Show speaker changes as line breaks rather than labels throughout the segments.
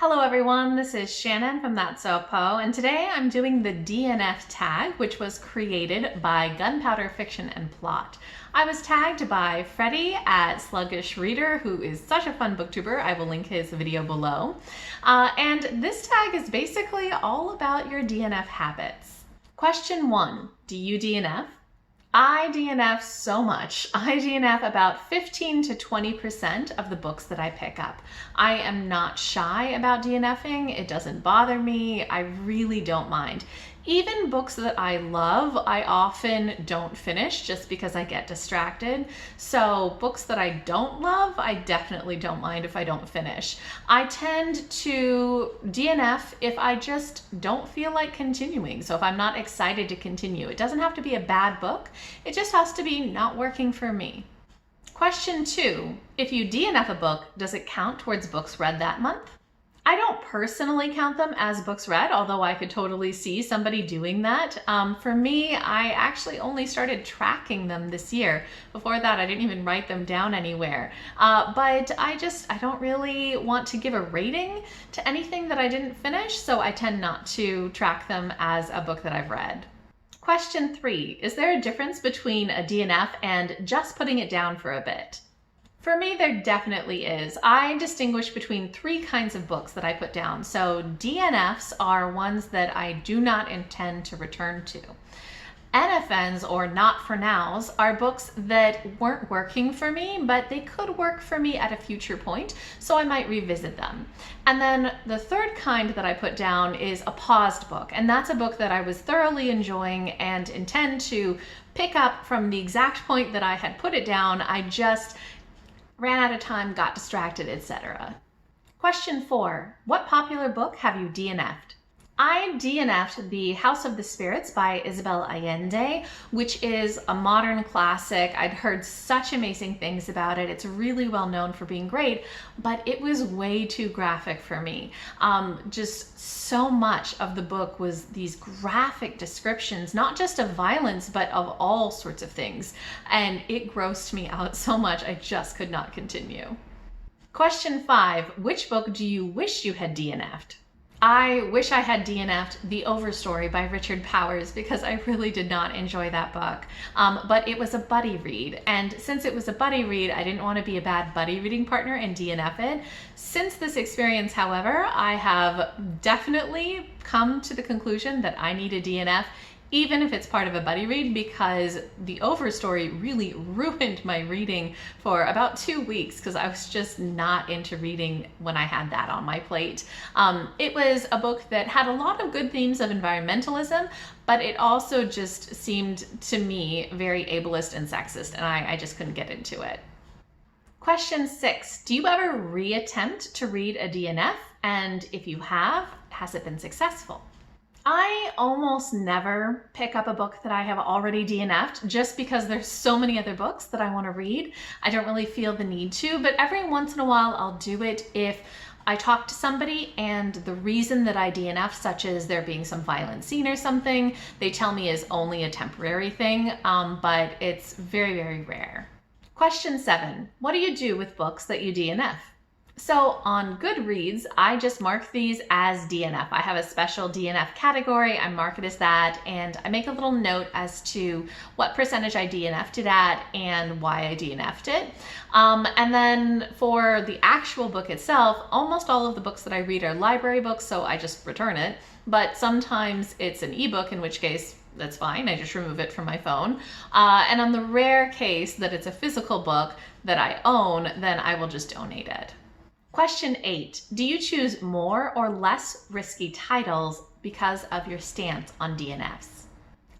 Hello everyone, this is Shannon from That's So Po, and today I'm doing the DNF tag, which was created by Gunpowder Fiction and Plot. I was tagged by Freddie at Sluggish Reader, who is such a fun booktuber. I will link his video below. And this tag is basically all about your DNF habits. Question 1, do you DNF? I DNF so much. I DNF about 15 to 20% of the books that I pick up. I am not shy about DNFing. It doesn't bother me. I really don't mind. Even books that I love, I often don't finish just because I get distracted. So books that I don't love, I definitely don't mind if I don't finish. I tend to DNF if I just don't feel like continuing. So if I'm not excited to continue, it doesn't have to be a bad book. It just has to be not working for me. Question 2, if you DNF a book, does it count towards books read that month? I don't personally count them as books read, although I could totally see somebody doing that. For me, I actually only started tracking them this year. Before that, I didn't even write them down anywhere. But I don't really want to give a rating to anything that I didn't finish, so I tend not to track them as a book that I've read. Question 3, is there a difference between a DNF and just putting it down for a bit? For me, there definitely is. I distinguish between 3 kinds of books that I put down. So DNFs are ones that I do not intend to return to. NFNs, or not for nows, are books that weren't working for me, but they could work for me at a future point, so I might revisit them. And then the 3rd kind that I put down is a paused book, and that's a book that I was thoroughly enjoying and intend to pick up from the exact point that I had put it down. I just ran out of time, got distracted, etc. Question 4, what popular book have you DNF'd? I DNF'd The House of the Spirits by Isabel Allende, which is a modern classic. I'd heard such amazing things about it. It's really well known for being great, but it was way too graphic for me. Just so much of the book was these graphic descriptions, not just of violence, but of all sorts of things. And it grossed me out so much, I just could not continue. Question 5, which book do you wish you had DNF'd? I wish I had DNF'd The Overstory by Richard Powers because I really did not enjoy that book. But it was a buddy read, and since it was a buddy read, I didn't want to be a bad buddy reading partner and DNF it. Since this experience, however, I have definitely come to the conclusion that I need a DNF, even if it's part of a buddy read, because The Overstory really ruined my reading for about 2 weeks because I was just not into reading when I had that on my plate. It was a book that had a lot of good themes of environmentalism, but it also just seemed to me very ableist and sexist, and I just couldn't get into it. Question 6, do you ever reattempt to read a DNF? And if you have, has it been successful? I almost never pick up a book that I have already DNF'd just because there's so many other books that I want to read. I don't really feel the need to, but every once in a while I'll do it if I talk to somebody and the reason that I DNF, such as there being some violent scene or something, they tell me is only a temporary thing, but it's very, very rare. Question 7, what do you do with books that you DNF? So on Goodreads, I just mark these as DNF. I have a special DNF category, I mark it as that, and I make a little note as to what percentage I DNF'd it at and why I DNF'd it. And then for the actual book itself, almost all of the books that I read are library books, so I just return it. But sometimes it's an ebook, in which case that's fine, I just remove it from my phone. And on the rare case that it's a physical book that I own, then I will just donate it. Question 8, do you choose more or less risky titles because of your stance on DNFs?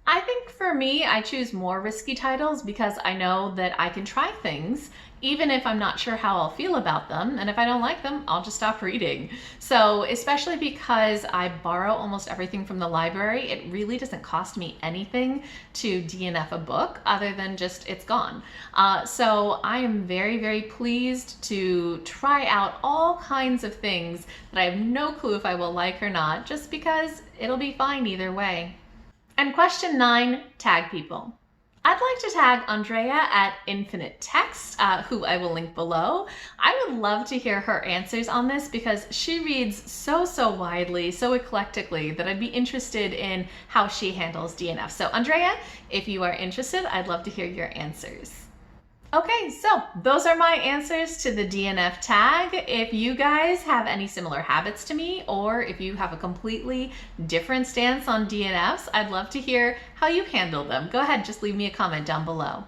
I think for me, I choose more risky titles because I know that I can try things even if I'm not sure how I'll feel about them, and if I don't like them, I'll just stop reading. So especially because I borrow almost everything from the library, it really doesn't cost me anything to DNF a book other than just it's gone. So I am very, very pleased to try out all kinds of things that I have no clue if I will like or not, just because it'll be fine either way. And question 9, tag people. I'd like to tag Andreea at Infinite Text, who I will link below. I would love to hear her answers on this because she reads so widely, so eclectically, that I'd be interested in how she handles DNF. So Andreea, if you are interested, I'd love to hear your answers. Okay, so those are my answers to the DNF tag. If you guys have any similar habits to me, or if you have a completely different stance on DNFs, I'd love to hear how you handle them. Go ahead, just leave me a comment down below.